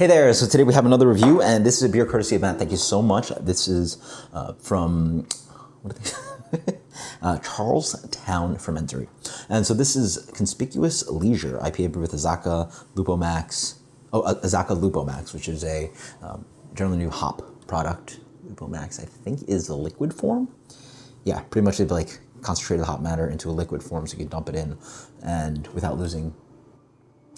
Hey there, so today we have another review, and this is a beer courtesy event. Thank you so much. This is from Charles Towne Fermentory. And so this is Conspicuous Leisure IPA brewed with Azacca Lupomax, which is a generally new hop product. Lupomax, I think, is the liquid form. Yeah, pretty much they've like concentrated hop matter into a liquid form so you can dump it in and without losing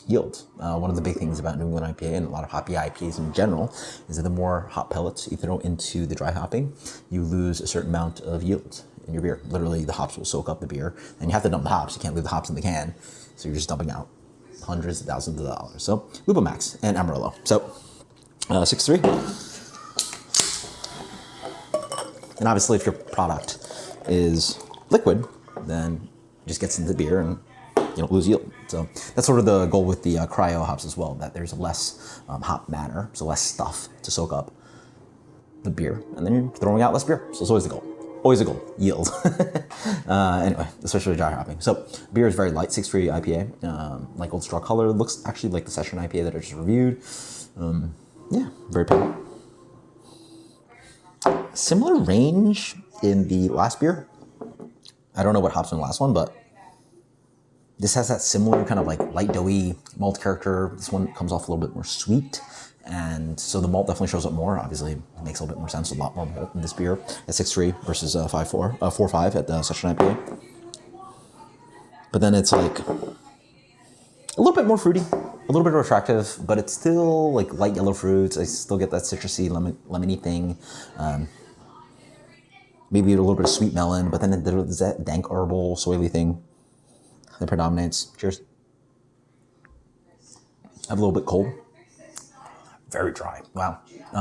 yield. One of the big things about New England IPA and a lot of hoppy IPAs in general is that the more hop pellets you throw into the dry hopping, you lose a certain amount of yield in your beer. Literally, the hops will soak up the beer, and you have to dump the hops. You can't leave the hops in the can, so you're just dumping out hundreds of thousands of dollars. So, Lupomax and Amarillo. So, 6.3. And obviously, if your product is liquid, then it just gets into the beer and you don't lose yield. So that's sort of the goal with the cryo hops as well, that there's less hop matter, so less stuff to soak up the beer, and then you're throwing out less beer. So it's always the goal. Always the goal, yield. Anyway, especially dry hopping. So beer is very light, 6.3 IPA, like Old Straw color. It looks actually like the session IPA that I just reviewed. Yeah, very pale. Similar range in the last beer. I don't know what hops in the last one, but this has that similar kind of like light doughy malt character. This one comes off a little bit more sweet, and so the malt definitely shows up more. Obviously, it makes a little bit more sense. A lot more malt in this beer at 6.3 versus 4.5 at the session IPA. But then it's like a little bit more fruity, a little bit more attractive, but it's still like light yellow fruits. I still get that citrusy, lemony thing. Maybe a little bit of sweet melon, but then there's that dank herbal, soily thing that predominates. Cheers. I have a little bit cold. Very dry. Wow.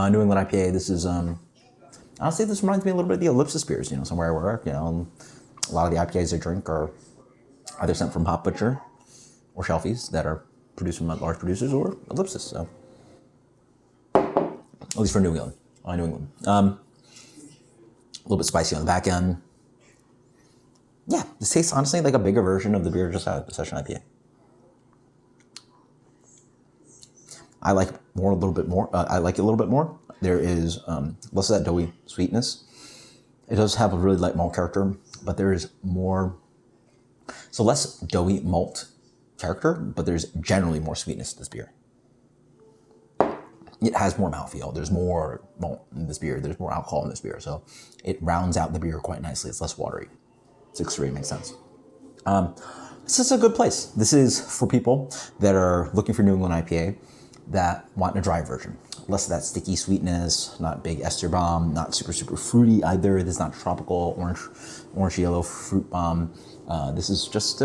New England IPA. This is honestly, this reminds me a little bit of the Ellipsis beers. You know, somewhere I work. You know, a lot of the IPAs I drink are either sent from Hop Butcher or Shelfies that are produced from large producers, or Ellipsis. So at least for New England. New England. A little bit spicy on the back end. Yeah, this tastes honestly like a bigger version of the beer just out of the session IPA. I like more a little bit more. I like it a little bit more. There is less of that doughy sweetness. It does have a really light malt character, but there is more. So less doughy malt character, but there's generally more sweetness to this beer. It has more mouthfeel. There's more malt in this beer. There's more alcohol in this beer, so it rounds out the beer quite nicely. It's less watery. 6.3 makes sense. This is a good place. This is for people that are looking for New England IPA that want a dry version. Less of that sticky sweetness, not big ester bomb, not super fruity either. This is not tropical orange yellow fruit bomb. This is just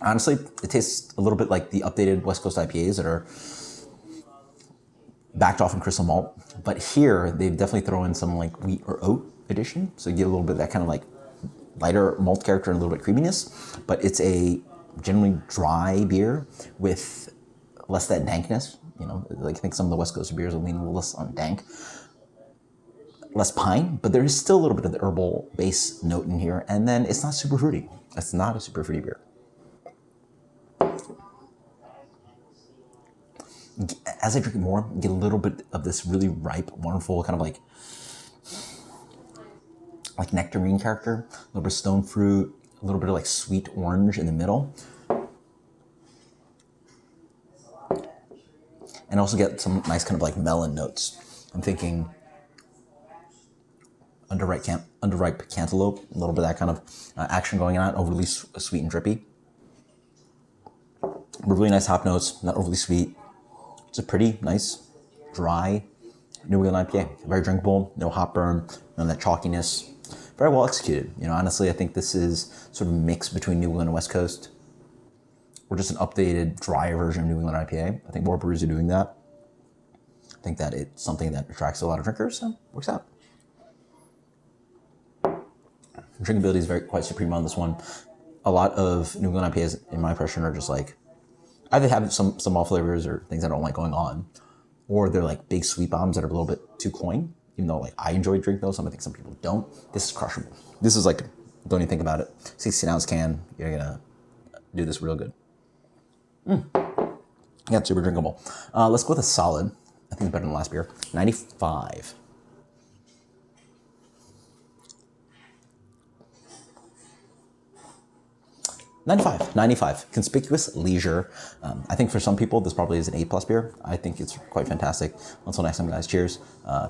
honestly, it tastes a little bit like the updated West Coast IPAs that are backed off in crystal malt, but here they've definitely thrown in some like wheat or oat addition, so you get a little bit of that kind of like lighter malt character and a little bit of creaminess, but it's a generally dry beer with less that dankness. You know, like I think some of the West Coast beers will lean a little less on dank, less pine, but there is still a little bit of the herbal base note in here, and then it's not super fruity. It's not a super fruity beer. As I drink more, I get a little bit of this really ripe, wonderful kind of like nectarine character, a little bit of stone fruit, a little bit of like sweet orange in the middle. And also get some nice kind of like melon notes. I'm thinking underripe cantaloupe, a little bit of that kind of action going on, overly sweet and drippy. Really nice hop notes, not overly sweet. It's a pretty nice, dry New England IPA. Very drinkable, no hop burn, none of that chalkiness. Very well executed. You know, honestly, I think this is sort of a mix between New England and West Coast, or just an updated, drier version of New England IPA. I think more breweries are doing that. I think that it's something that attracts a lot of drinkers, so works out. Drinkability is quite supreme on this one. A lot of New England IPAs, in my impression, are just like, either have some malt flavors or things I don't like going on, or they're like big sweet bombs that are a little bit too cloying, even though like I enjoy drinking those. I think some people don't. This is crushable. This is like, don't even think about it. 16-ounce can, you're gonna do this real good. Yeah, super drinkable. Let's go with a solid. I think it's better than the last beer. 95. 95. Conspicuous leisure. I think for some people, this probably is an A+ beer. I think it's quite fantastic. Until next time, guys, cheers.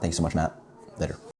Thanks so much, Matt. Later.